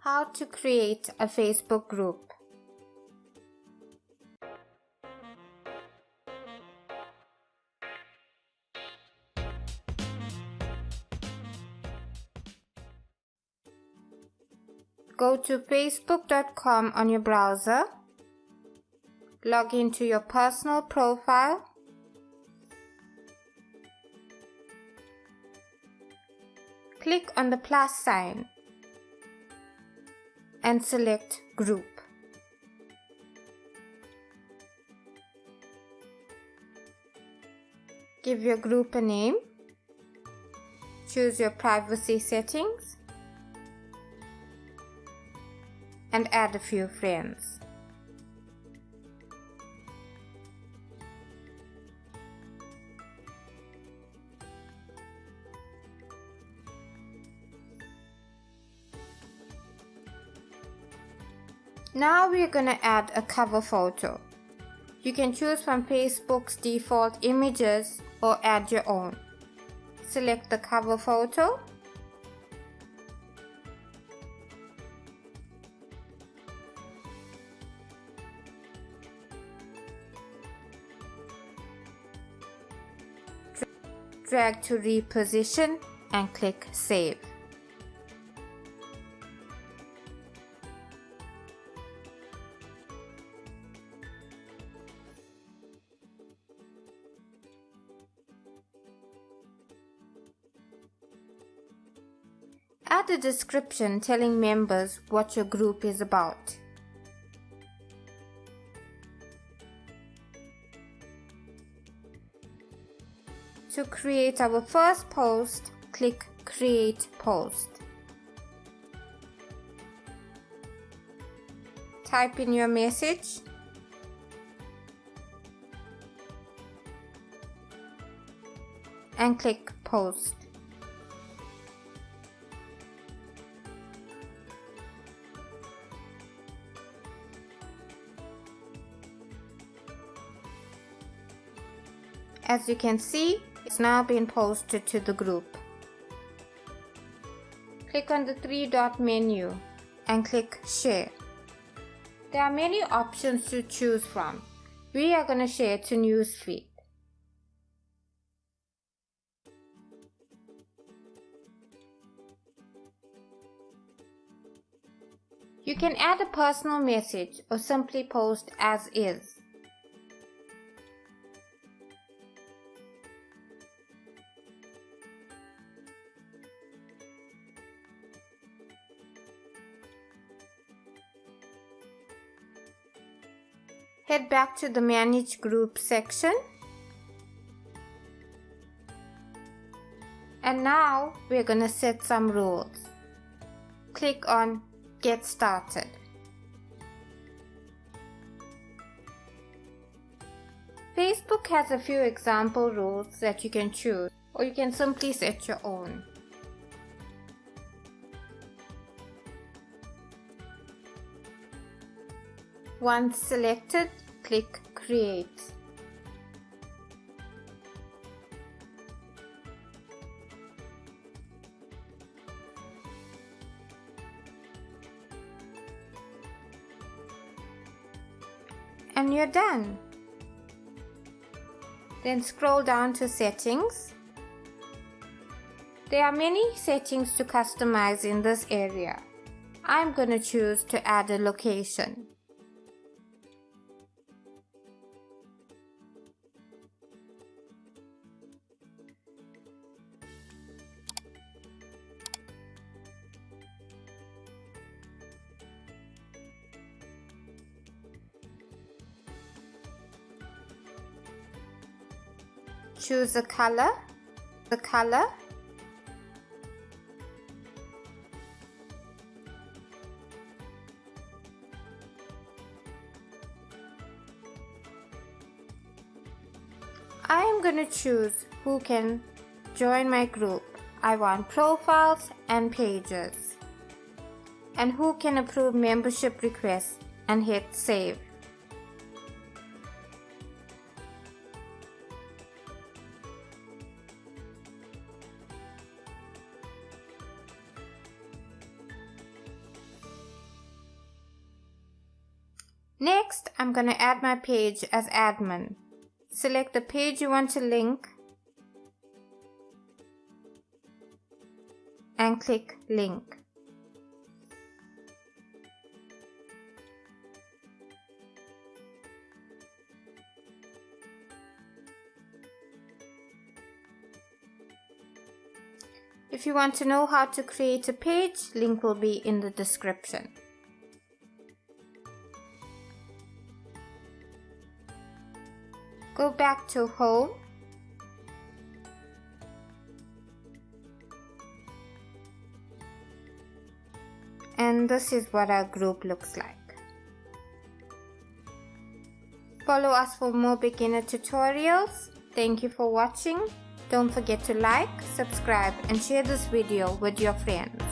How to create a Facebook group. Go to facebook.com on your browser. Log into your personal profile. Click on the plus sign and select Group. Give your group a name. Choose your privacy settings and add a few friends. Now we're going to add a cover photo. You can choose from Facebook's default images or add your own. Select the cover photo. Drag to reposition and click Save. Add a description telling members what your group is about. To create our first post, click Create Post. Type in your message. And click Post. As you can see, it's now been posted to the group. Click on the three-dot menu and click Share. There are many options to choose from. We are going to share to Newsfeed. You can add a personal message or simply post as is. Head back to the Manage Group section. And now we're going to set some rules. Click on Get Started. Facebook has a few example rules that you can choose, or you can simply set your own. Once selected, click Create. And you're done. Then scroll down to Settings. There are many settings to customize in this area. I'm going to choose to add a location. Choose a color. I am going to choose who can join my group. I want profiles and pages. And who can approve membership requests and hit Save. Next, I'm going to add my page as admin. Select the page you want to link and click link. If you want to know how to create a page, link will be in the description. Go back to home and this is what our group looks like. Follow us for more beginner tutorials. Thank you for watching. Don't forget to like, subscribe and share this video with your friends.